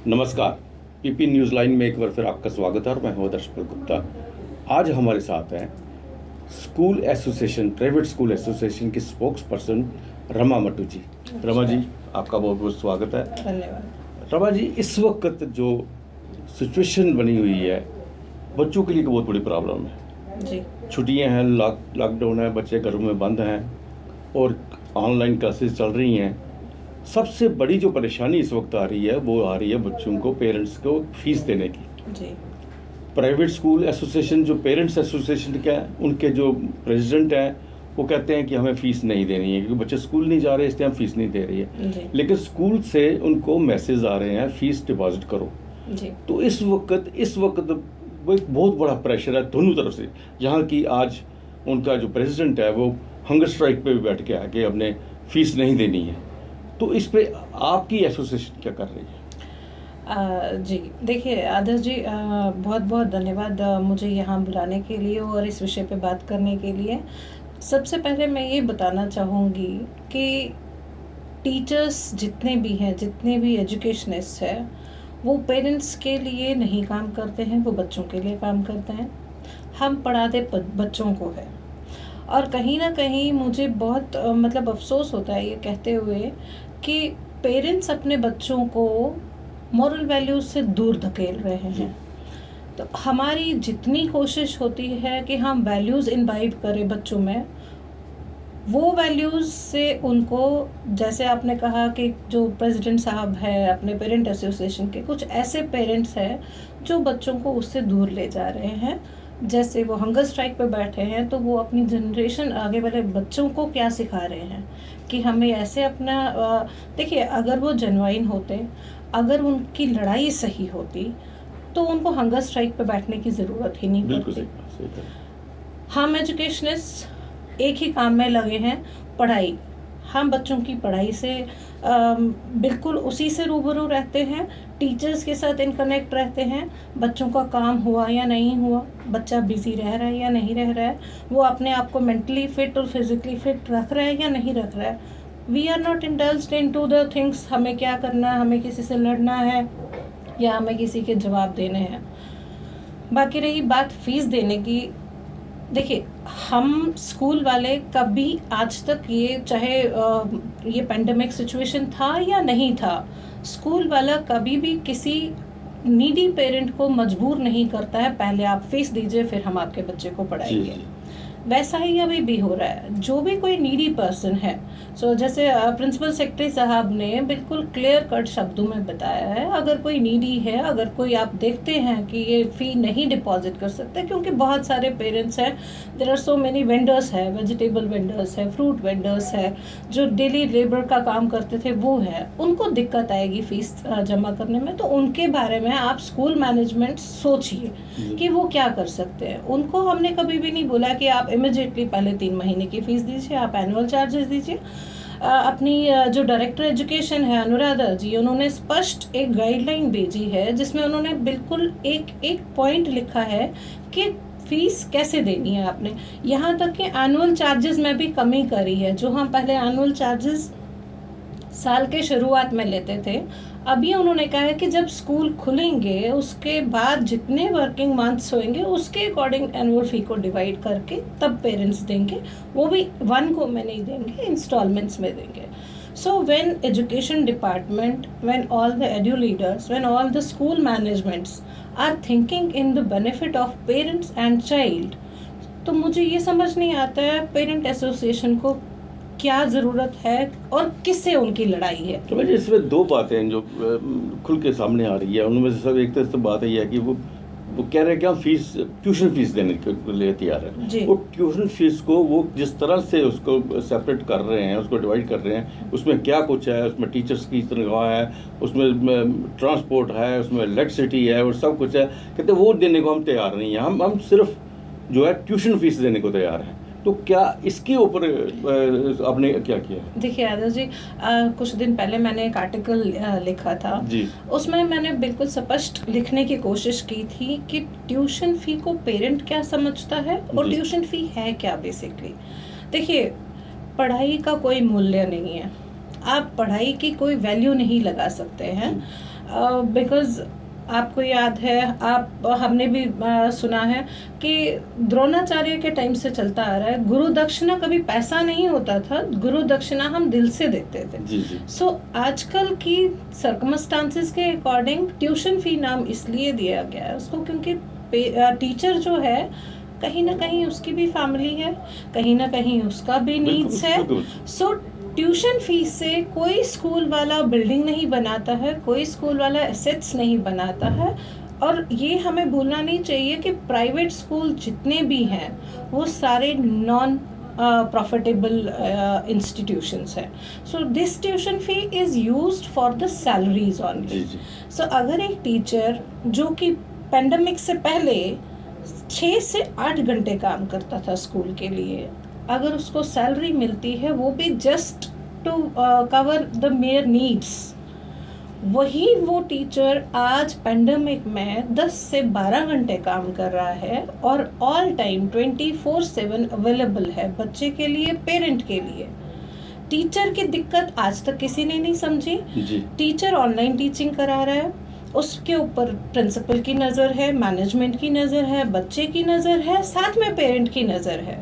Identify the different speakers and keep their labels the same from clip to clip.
Speaker 1: नमस्कार। PP news line में एक बार फिर आपका स्वागत है और मैं हूं दर्शक गुप्ता। आज हमारे साथ हैं school association, private school association की स्पोक्स पर्सन रमा मट्टू जी। रमा जी, आपका बहुत बहुत स्वागत है।
Speaker 2: धन्यवाद।
Speaker 1: रमा जी, इस वक्त जो सिचुएशन बनी हुई है, बच्चों के लिए बहुत बड़ी प्रॉब्लम है
Speaker 2: जी।
Speaker 1: छुट्टियां हैं, लॉकडाउन है, बच्चे घरों में बंद हैं और ऑनलाइन क्लासेस चल रही हैं। सबसे बड़ी जो परेशानी इस वक्त आ रही है वो आ रही है बच्चों को, पेरेंट्स को फीस देने की।
Speaker 2: जी।
Speaker 1: प्राइवेट स्कूल एसोसिएशन, जो पेरेंट्स एसोसिएशन का है, उनके जो प्रेसिडेंट हैं वो कहते हैं कि हमें फ़ीस नहीं देनी है क्योंकि बच्चे स्कूल नहीं जा रहे, इसलिए हम फीस नहीं दे रही है।
Speaker 2: जी।
Speaker 1: लेकिन स्कूल से उनको मैसेज आ रहे हैं फ़ीस डिपॉजिट करो।
Speaker 2: जी।
Speaker 1: तो इस वक्त वो एक बहुत बड़ा प्रेशर है दोनों तरफ से। यहाँ की आज उनका जो प्रेसिडेंट है वो हंगर स्ट्राइक पे भी बैठ के आके अपने फ़ीस नहीं देनी है। तो इस पे आपकी एसोसिएशन क्या कर रही है?
Speaker 2: जी, देखिए आदर्श जी, बहुत बहुत धन्यवाद मुझे यहाँ बुलाने के लिए और इस विषय पे बात करने के लिए। सबसे पहले मैं ये बताना चाहूँगी कि टीचर्स जितने भी हैं, जितने भी एजुकेशनिस्ट हैं, वो पेरेंट्स के लिए नहीं काम करते हैं, वो बच्चों के लिए काम करते हैं। हम पढ़ाते बच्चों को है। और कहीं ना कहीं मुझे बहुत मतलब अफसोस होता है ये कहते हुए कि पेरेंट्स अपने बच्चों को मॉरल वैल्यूज से दूर धकेल रहे हैं। तो हमारी जितनी कोशिश होती है कि हम वैल्यूज़ इनवाइब करें बच्चों में, वो वैल्यूज़ से उनको, जैसे आपने कहा कि जो प्रेसिडेंट साहब है अपने पेरेंट एसोसिएशन के, कुछ ऐसे पेरेंट्स हैं जो बच्चों को उससे दूर ले जा रहे हैं। जैसे वो हंगर स्ट्राइक पे बैठे हैं तो वो अपनी जनरेशन, आगे वाले बच्चों को क्या सिखा रहे हैं कि हमें ऐसे अपना देखिए, अगर वो जेन्युइन होते, अगर उनकी लड़ाई सही होती तो उनको हंगर स्ट्राइक पे बैठने की ज़रूरत ही नहीं पड़ती। हम एजुकेशनिस्ट एक ही काम में लगे हैं, पढ़ाई। हम बच्चों की पढ़ाई से बिल्कुल उसी से रूबरू रहते हैं, टीचर्स के साथ इन कनेक्ट रहते हैं। बच्चों का काम हुआ या नहीं हुआ, बच्चा बिजी रह रहा है या नहीं रह रहा है, वो अपने आप को मेंटली फिट और फिजिकली फिट रख रहा है या नहीं रख रहा है। We are not indulged into the things, हमें क्या करना है, हमें किसी से लड़ना है या हमें किसी के जवाब देने हैं। बाकी रही बात फीस देने की, देखिए हम स्कूल वाले कभी आज तक ये, चाहे ये पेंडेमिक सिचुएशन था या नहीं था, स्कूल वाला कभी भी किसी नीडी पेरेंट को मजबूर नहीं करता है पहले आप फीस दीजिए फिर हम आपके बच्चे को पढ़ाएंगे। वैसा ही अभी भी हो रहा है। जो भी कोई नीडी पर्सन है, जैसे प्रिंसिपल सेक्रेटरी साहब ने बिल्कुल क्लियर कट शब्दों में बताया है, अगर कोई नीडी है, अगर कोई आप देखते हैं कि ये फ़ी नहीं डिपॉजिट कर सकते, क्योंकि बहुत सारे पेरेंट्स हैं, there are so many vendors है, वेजिटेबल वेंडर्स है, फ्रूट वेंडर्स है, जो डेली लेबर का काम करते थे वो है, उनको दिक्कत आएगी फ़ीस जमा करने में। तो उनके बारे में आप स्कूल मैनेजमेंट सोचिए कि वो क्या कर सकते हैं। उनको हमने कभी भी नहीं बोला कि आप इमिडिएटली पहले 3 महीने की फ़ीस दीजिए, आप एनुअल चार्जेस दीजिए। अपनी जो डायरेक्टर एजुकेशन है अनुराधा जी, उन्होंने स्पष्ट एक गाइडलाइन भेजी है जिसमें उन्होंने बिल्कुल एक पॉइंट लिखा है कि फ़ीस कैसे देनी है आपने। यहाँ तक कि एनुअल चार्जेस में भी कमी करी है। जो हम पहले एनुअल चार्जेस साल के शुरुआत में लेते थे, अभी उन्होंने कहा है कि जब स्कूल खुलेंगे उसके बाद जितने वर्किंग मंथ्स होंगे उसके अकॉर्डिंग एनुअल फ़ी को डिवाइड करके तब पेरेंट्स देंगे। वो भी वन को में नहीं देंगे, इंस्टॉलमेंट्स में देंगे। So when education department, when all the edu leaders, when all the school managements are thinking in the benefit of parents and child, तो मुझे ये समझ नहीं आता है पेरेंट एसोसिएशन को क्या ज़रूरत है और किससे उनकी लड़ाई है।
Speaker 1: तो मुझे इसमें दो बातें जो खुल के सामने आ रही है, उनमें से सब एक तरह से बात है कि वो कह रहे हैं कि हम फीस, ट्यूशन फीस देने के लिए तैयार है। वो ट्यूशन फीस को वो जिस तरह से उसको सेपरेट कर रहे हैं, उसको डिवाइड कर रहे हैं, उसमें क्या कुछ है, उसमें टीचर्स की तनख्वाह है, उसमें ट्रांसपोर्ट है, उसमें इलेक्ट्रिसिटी है और सब कुछ है। कहते वो देने को हम तैयार नहीं हैं, हम सिर्फ जो है ट्यूशन फीस देने को तैयार हैं। तो क्या इसके ऊपर आपने क्या किया?
Speaker 2: देखिए आदर्श जी, कुछ दिन पहले मैंने एक आर्टिकल लिखा था जी। उसमें मैंने बिल्कुल स्पष्ट लिखने की कोशिश की थी कि ट्यूशन फ़ी को पेरेंट क्या समझता है और ट्यूशन फ़ी है क्या बेसिकली। देखिए, पढ़ाई का कोई मूल्य नहीं है, आप पढ़ाई की कोई वैल्यू नहीं लगा सकते हैं। बिकॉज आपको याद है, हमने भी सुना है कि द्रोणाचार्य के टाइम से चलता आ रहा है, गुरु दक्षिणा कभी पैसा नहीं होता था, गुरु दक्षिणा हम दिल से देते थे।
Speaker 1: जी जी।
Speaker 2: सो आजकल की सर्कमस्टांसेस के अकॉर्डिंग ट्यूशन फी नाम इसलिए दिया गया है उसको क्योंकि टीचर जो है कहीं ना कहीं उसकी भी फैमिली है, कहीं ना कहीं उसका भी नीड्स है। सो ट्यूशन फीस से कोई स्कूल वाला बिल्डिंग नहीं बनाता है, कोई स्कूल वाला एसेट्स नहीं बनाता है। और ये हमें भूलना नहीं चाहिए कि प्राइवेट स्कूल जितने भी हैं वो सारे नॉन प्रॉफिटेबल इंस्टीट्यूशंस हैं। So this tuition fee is used for the salaries only. So अगर एक टीचर जो कि पेंडेमिक से पहले 6 से 8 घंटे काम करता था स्कूल के लिए, अगर उसको सैलरी मिलती है वो भी just to cover the mayor needs, वही वो टीचर आज पेंडेमिक में 10 से 12 घंटे काम कर रहा है और ऑल टाइम 24/7 अवेलेबल है बच्चे के लिए, पेरेंट के लिए। टीचर की दिक्कत आज तक किसी ने नहीं समझी। टीचर ऑनलाइन टीचिंग करा रहा है, उसके ऊपर प्रिंसिपल की नज़र है, मैनेजमेंट की नज़र है, बच्चे की नज़र है, साथ में पेरेंट की नज़र है।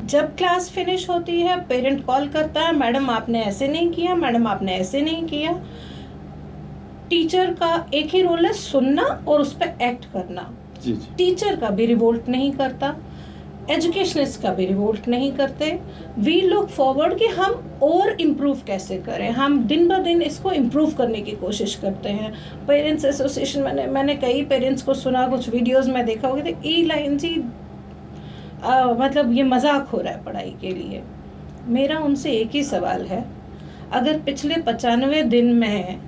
Speaker 2: जब क्लास फिनिश होती है पेरेंट कॉल करता है, मैडम आपने ऐसे नहीं किया, मैडम आपने ऐसे नहीं किया। टीचर का एक ही रोल है, सुनना और उस पर एक्ट करना। टीचर का भी रिवोल्ट नहीं करता, एजुकेशनिस्ट का भी रिवोल्ट नहीं करते। वी लुक फॉरवर्ड कि हम और इम्प्रूव कैसे करें, हम दिन ब दिन इसको इम्प्रूव करने की कोशिश करते हैं। पेरेंट्स एसोसिएशन, मैंने कई पेरेंट्स को सुना, कुछ वीडियोस में देखा होगा, तो ई लाइन जी मतलब ये मजाक हो रहा है पढ़ाई के लिए। मेरा उनसे एक ही सवाल है, अगर पिछले 95 दिन में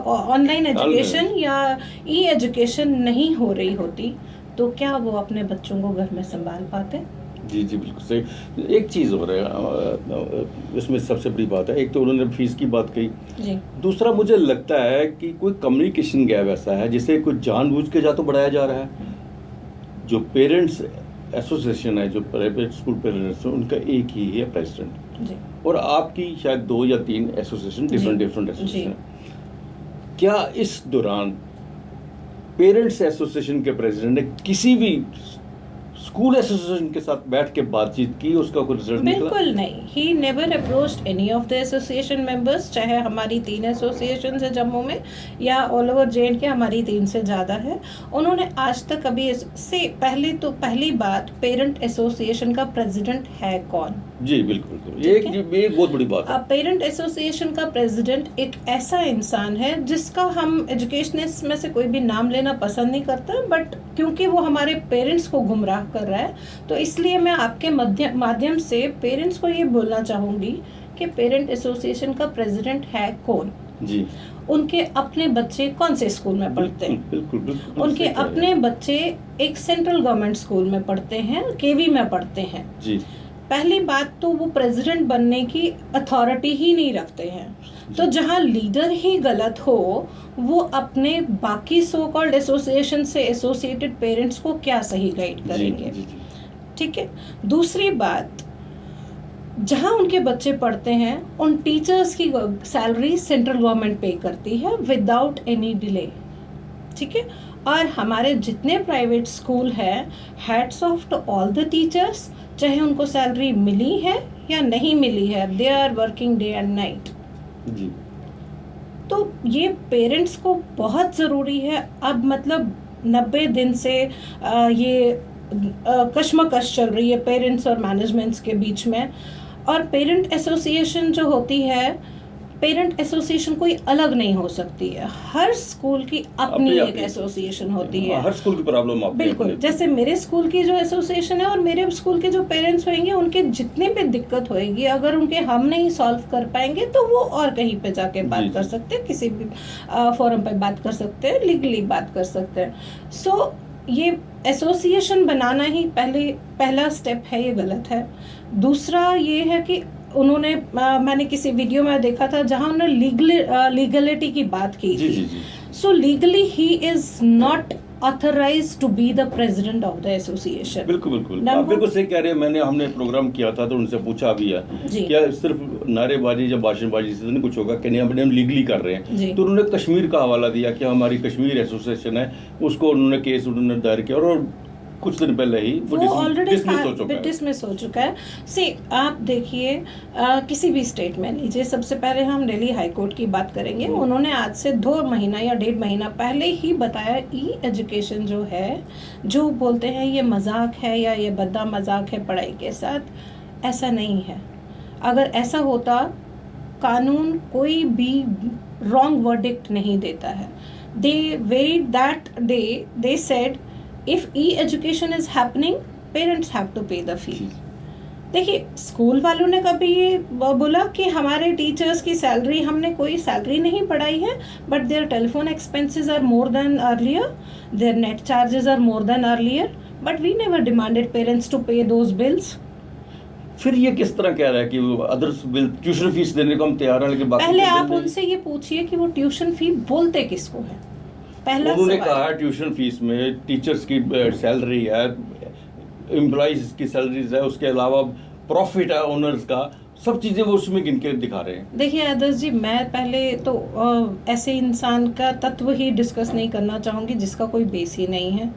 Speaker 2: ऑनलाइन एजुकेशन या ई एजुकेशन नहीं हो रही होती तो क्या वो अपने बच्चों को घर में संभाल पाते?
Speaker 1: जी जी बिल्कुल सही। एक चीज़ हो रहा है इसमें सबसे बड़ी बात है, एक तो उन्होंने फीस की बात कही जी। दूसरा मुझे लगता है कि कोई कम्युनिकेशन गैप ऐसा है जिसे कुछ जानबूझ के जा तो बढ़ाया जा रहा है। जो पेरेंट्स एसोसिएशन है, जो प्राइवेट स्कूल पेरेंट्स हैं, उनका एक ही है प्रेसिडेंट जी। और आपकी शायद 2 या 3 एसोसिएशन डिफरेंट एसोसिएशन। क्या इस दौरान पेरेंट्स एसोसिएशन के प्रेसिडेंट ने किसी भी स्कूल एसोसिएशन के साथ बैठ के बातचीत की, उसका कोई रिजल्ट निकला?
Speaker 2: बिल्कुल नहीं। He never approached any of the association members, चाहे हमारी 3 एसोसिएशन है जम्मू में या ऑल ओवर JNK के हमारी 3 से ज़्यादा है। उन्होंने आज तक कभी से पहली बात, पेरेंट एसोसिएशन का प्रेसिडेंट है कौन?
Speaker 1: जी बिल्कुल, ये बहुत बड़ी बात है।
Speaker 2: पेरेंट एसोसिएशन का प्रेसिडेंट एक ऐसा इंसान है जिसका हम एजुकेशनिस्ट में से कोई भी नाम लेना पसंद नहीं करता, बट क्योंकि वो हमारे पेरेंट्स को गुमराह कर रहा है तो इसलिए मैं आपके माध्यम से पेरेंट्स को ये बोलना चाहूँगी कि पेरेंट एसोसिएशन का प्रेसिडेंट है कौन जी। उनके अपने बच्चे कौन से स्कूल में पढ़ते हैं? बिल्कुल, उनके अपने बच्चे एक सेंट्रल गवर्नमेंट स्कूल में पढ़ते हैं, KV में पढ़ते हैं जी। पहली बात तो वो प्रेसिडेंट बनने की अथॉरिटी ही नहीं रखते हैं, तो जहां लीडर ही गलत हो वो अपने बाकी सो कॉल्ड एसोसिएशन से एसोसिएटेड पेरेंट्स को क्या सही गाइड करेंगे? ठीक है। दूसरी बात, जहां उनके बच्चे पढ़ते हैं उन टीचर्स की सैलरी सेंट्रल गवर्नमेंट पे करती है विदाउट एनी डिले। ठीक है। और हमारे जितने प्राइवेट स्कूल हैं, hats off to all the teachers, चाहे उनको सैलरी मिली है या नहीं मिली है, they are working day and night जी। तो ये पेरेंट्स को बहुत ज़रूरी है। अब मतलब 90 दिन से ये कश्मकश चल रही है पेरेंट्स और मैनेजमेंट्स के बीच में, और पेरेंट एसोसिएशन जो होती है, पेरेंट एसोसिएशन कोई अलग नहीं हो सकती है। हर स्कूल की अपनी एक एसोसिएशन होती है।
Speaker 1: हर स्कूल की प्रॉब्लम
Speaker 2: बिल्कुल, जैसे मेरे स्कूल की जो एसोसिएशन है और मेरे स्कूल के जो पेरेंट्स होंगे उनके जितने भी दिक्कत होएगी, अगर उनके हम नहीं सॉल्व कर पाएंगे तो वो और कहीं पे जाके बात कर सकते हैं, किसी भी फोरम पे बात कर सकते हैं, लीगली बात कर सकते हैं। सो ये एसोसिएशन बनाना ही पहला स्टेप है, ये गलत है। दूसरा ये है कि उन्होंने मैंने किसी वीडियो में देखा था जहां उन्होंने लीगलिटी की बात की थी। So legally he is not authorized to be the president of the association.
Speaker 1: बिल्कुल बिल्कुल, आप बिल्कुल सही कह रहे हैं। हमने प्रोग्राम किया था तो उनसे पूछा भी है क्या सिर्फ नारेबाजी या भाषणबाजी से नहीं कुछ होगा कि नहीं, हम लीगली कर रहे हैं। तो उन्होंने कश्मीर का हवाला दिया कि हमारी कश्मीर एसोसिएशन है, उसको उन्होंने केस दायर किया और कुछ दिन पहले ही वो
Speaker 2: ऑलरेडी डिसमिस हो चुका है। सी आप देखिए, किसी भी स्टेट में लीजिए, सबसे पहले हम दिल्ली हाई कोर्ट की बात करेंगे। उन्होंने आज से 2 महीना या 1.5 महीना पहले ही बताया ई एजुकेशन जो है, जो बोलते हैं ये मजाक है या ये बद्दा मजाक है पढ़ाई के साथ, ऐसा नहीं है। अगर ऐसा होता, कानून कोई भी रॉन्ग वर्डिक्ट नहीं देता है। They varied that day, they said if e-education is happening, parents have to pay the fee. देखिए, स्कूल वालों ने कभी ये बोला कि हमारे टीचर्स की सैलरी, हमने कोई सैलरी नहीं बढ़ाई है, but their telephone expenses are more than earlier, their net charges are more than earlier, but we never demanded parents to pay those bills.
Speaker 1: फिर ये किस तरह कह रहा है कि वो अदर्स बिल, ट्यूशन फीस देने को हम तैयार हैं, लेकिन बाकी
Speaker 2: पहले आप उनसे ये पूछिए कि वो ट्यूशन फी बोलते किसको है।
Speaker 1: उन्होंने कहा ट्यूशन फीस में टीचर्स की सैलरी है, एम्प्लॉइज की सैलरीज है, उसके अलावा प्रॉफिट है ओनर्स का, सब चीज़ें वो उसमें गिन के दिखा रहे हैं।
Speaker 2: देखिए आदर्श जी, मैं पहले तो ऐसे इंसान का तत्व ही डिस्कस नहीं करना चाहूँगी जिसका कोई बेस ही नहीं है।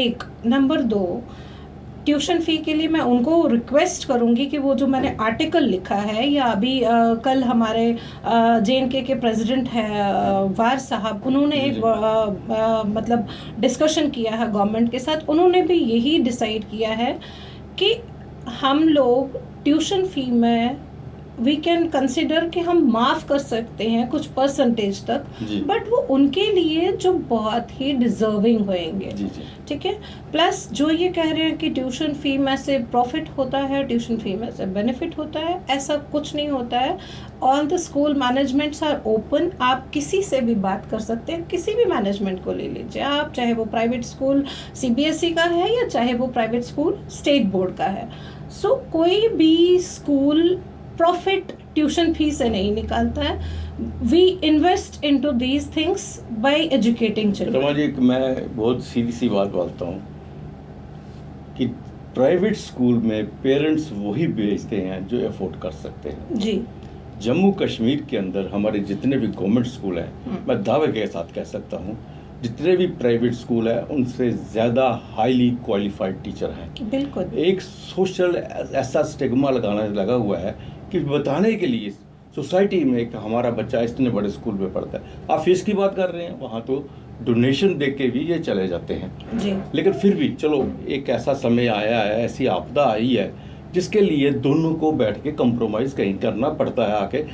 Speaker 2: एक नंबर 2, ट्यूशन फ़ी के लिए मैं उनको रिक्वेस्ट करूंगी कि वो जो मैंने आर्टिकल लिखा है, या अभी कल हमारे JNK के प्रेसिडेंट है वार साहब, उन्होंने एक मतलब डिस्कशन किया है गवर्नमेंट के साथ। उन्होंने भी यही डिसाइड किया है कि हम लोग ट्यूशन फ़ी में वी कैन कंसिडर कि हम माफ़ कर सकते हैं कुछ परसेंटेज तक, बट वो उनके लिए जो बहुत ही डिजर्विंग होंगे। ठीक है। प्लस जो ये कह रहे हैं कि ट्यूशन फ़ी में से प्रॉफिट होता है, ट्यूशन फ़ी में से बेनिफिट होता है, ऐसा कुछ नहीं होता है। All the school managements are open, आप किसी से भी बात कर सकते हैं, किसी भी मैनेजमेंट को ले लीजिए आप, चाहे वो प्राइवेट स्कूल CBSE का है या चाहे वो प्राइवेट स्कूल स्टेट बोर्ड का है। सो कोई भी स्कूल प्रॉफिट ट्यूशन फी से नहीं निकालता है। We invest into these things by educating children.
Speaker 1: जी, मैं बहुत सीधी सी बात बोलता हूँ कि प्राइवेट स्कूल में पेरेंट्स वही भेजते हैं जो अफोर्ड कर सकते हैं।
Speaker 2: जी,
Speaker 1: जम्मू कश्मीर के अंदर हमारे जितने भी गवर्नमेंट स्कूल हैं, मैं दावे के साथ कह सकता हूँ जितने भी प्राइवेट स्कूल है उनसे ज़्यादा हाईली क्वालिफाइड टीचर हैं।
Speaker 2: बिल्कुल।
Speaker 1: एक सोशल ऐसा स्टिग्मा लगा हुआ है कि बताने के लिए सोसाइटी में कि हमारा बच्चा इतने बड़े स्कूल में पढ़ता है। आप फीस की बात कर रहे हैं, वहाँ तो डोनेशन दे के भी ये चले जाते हैं
Speaker 2: जी।
Speaker 1: लेकिन फिर भी चलो, एक ऐसा समय आया है, ऐसी आपदा आई है जिसके लिए दोनों को बैठ के कंप्रोमाइज़ कहीं करना पड़ता है। आके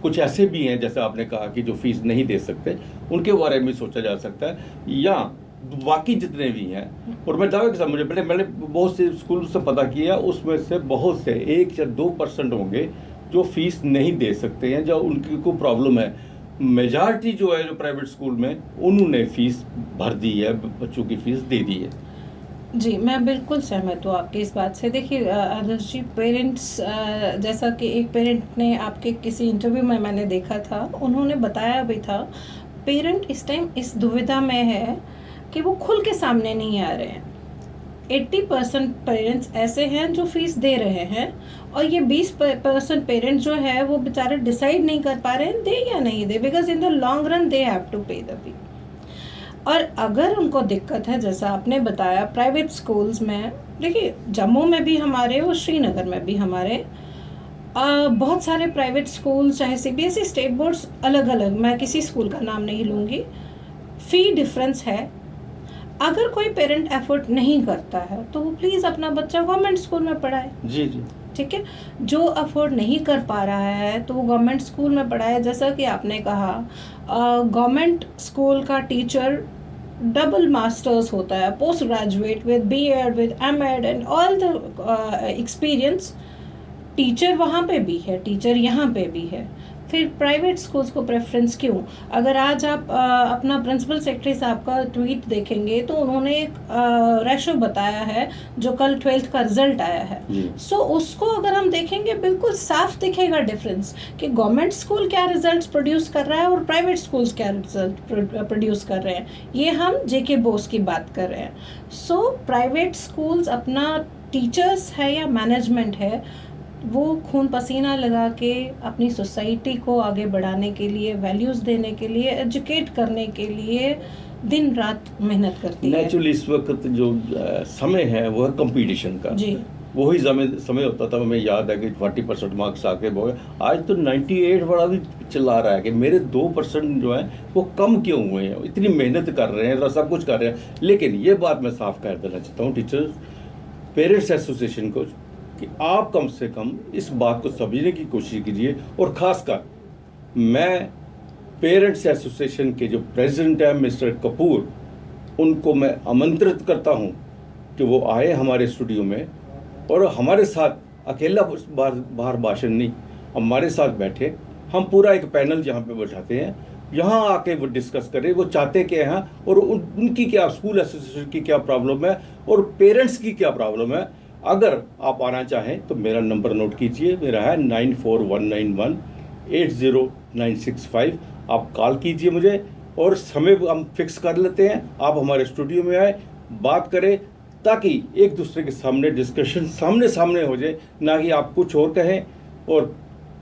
Speaker 1: कुछ ऐसे भी हैं, जैसे आपने कहा कि जो फीस नहीं दे सकते, उनके बारे में सोचा जा सकता है, या बाकी जितने भी हैं। और मैं दावे के साथ, मैंने बहुत से स्कूल से पता किया, उसमें से बहुत से 1 या 2% होंगे जो फीस नहीं दे सकते हैं, जो उनकी को प्रॉब्लम है। मेजॉरिटी जो है जो प्राइवेट स्कूल में, उन्होंने फीस भर दी है, बच्चों की फीस दे दी है।
Speaker 2: जी, मैं बिल्कुल सहमत हूँ आपकी इस बात से। देखिए आदर्श जी, पेरेंट्स, जैसा कि एक पेरेंट ने आपके किसी इंटरव्यू में मैंने देखा था, उन्होंने बताया भी था, पेरेंट इस टाइम इस दुविधा में है कि वो खुल के सामने नहीं आ रहे हैं। 80% पेरेंट्स ऐसे हैं जो फीस दे रहे हैं, और ये 20% पेरेंट जो है वो बेचारे डिसाइड नहीं कर पा रहे हैं दे या नहीं दे, because in the long run they have to pay the fee. और अगर उनको दिक्कत है, जैसा आपने बताया प्राइवेट स्कूल्स में, देखिए जम्मू में भी हमारे और श्रीनगर में भी हमारे बहुत सारे प्राइवेट स्कूल, चाहे CBSE स्टेट बोर्ड्स, अलग अलग, मैं किसी स्कूल का नाम नहीं लूँगी, फ़ी डिफरेंस है। अगर कोई पेरेंट एफर्ट नहीं करता है तो वो प्लीज़ अपना बच्चा गवर्नमेंट स्कूल में पढ़ाए।
Speaker 1: जी जी,
Speaker 2: ठीक है। जो अफोर्ड नहीं कर पा रहा है तो वो गवर्नमेंट स्कूल में पढ़ाए। जैसा कि आपने कहा, गवर्नमेंट स्कूल का टीचर डबल मास्टर्स होता है, post graduate with B.Ed with M.Ed and all the experience. Teacher वहाँ पे भी है, टीचर यहाँ पे भी है। फिर प्राइवेट स्कूल्स को प्रेफरेंस क्यों? अगर आज आप अपना प्रिंसिपल सेक्रेटरी साहब का ट्वीट देखेंगे तो उन्होंने एक रेशो बताया है जो कल 12th का रिजल्ट आया है। सो उसको अगर हम देखेंगे बिल्कुल साफ दिखेगा डिफरेंस कि गवर्नमेंट स्कूल क्या रिजल्ट्स प्रोड्यूस कर रहा है और प्राइवेट स्कूल्स क्या रिजल्ट प्रोड्यूस कर रहे हैं। ये हम जेके बोस की बात कर रहे हैं। सो प्राइवेट स्कूल्स अपना टीचर्स है या मैनेजमेंट है वो खून पसीना लगा के अपनी सोसाइटी को आगे बढ़ाने के लिए, वैल्यूज़ देने के लिए, एजुकेट करने के लिए दिन रात मेहनत करती है।
Speaker 1: नेचुरली इस वक्त जो समय है वो है कंपटीशन का जी। वही समय होता था, हमें याद है कि 40% मार्क्स आके वो आज तो 98 वाला भी चला रहा है कि मेरे 2% जो है वो कम क्यों हुए हैं। इतनी मेहनत कर रहे हैं, सब कुछ कर रहे हैं। लेकिन ये बात मैं साफ कर देना चाहता हूँ टीचर्स पेरेंट्स एसोसिएशन को कि आप कम से कम इस बात को समझने की कोशिश कीजिए। और ख़ासकर मैं पेरेंट्स एसोसिएशन के जो प्रेसिडेंट हैं मिस्टर कपूर, उनको मैं आमंत्रित करता हूं कि वो आए हमारे स्टूडियो में और हमारे साथ अकेला बाहर भाषण नहीं, हमारे साथ बैठे, हम पूरा एक पैनल जहां पे बैठाते हैं, यहाँ आके वो डिस्कस करें वो चाहते क्या हैं और उनकी क्या, स्कूल एसोसिएशन की क्या प्रॉब्लम है और पेरेंट्स की क्या प्रॉब्लम है। अगर आप आना चाहें तो मेरा नंबर नोट कीजिए, मेरा है 9419180965। आप कॉल कीजिए मुझे और समय हम फिक्स कर लेते हैं। आप हमारे स्टूडियो में आए, बात करें, ताकि एक दूसरे के सामने डिस्कशन सामने हो जाए, ना कि आप कुछ और कहें और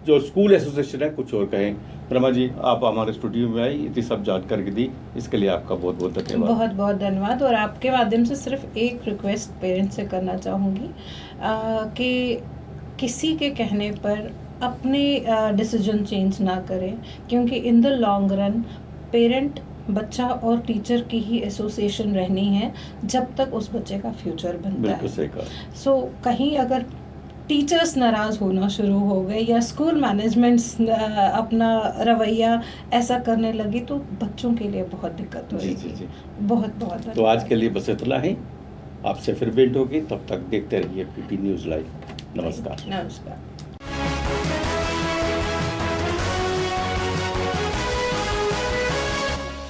Speaker 1: जो स्कूल एसोसिएशन है कुछ और कहें। रमा जी, आप हमारे स्टूडियो में आई, इतनी सब जानकारी दी, इसके लिए आपका बहुत बहुत धन्यवाद।
Speaker 2: बहुत बहुत धन्यवाद। और आपके माध्यम से सिर्फ एक रिक्वेस्ट पेरेंट्स से करना चाहूँगी कि किसी के कहने पर अपने डिसीजन चेंज ना करें, क्योंकि इन द लॉन्ग रन पेरेंट, बच्चा और टीचर की ही एसोसिएशन रहनी है जब तक उस बच्चे का फ्यूचर बनता है। सो कहीं अगर टीचर्स नाराज़ होना शुरू हो गए या स्कूल मैनेजमेंट्स अपना रवैया ऐसा करने लगी तो बच्चों के लिए बहुत दिक्कत होगी। जी। बहुत बहुत
Speaker 1: तो आज के लिए बस इतना ही, आपसे फिर भेंट होगी, तब तक देखते रहिए पीटी न्यूज़ लाइव। नमस्कार।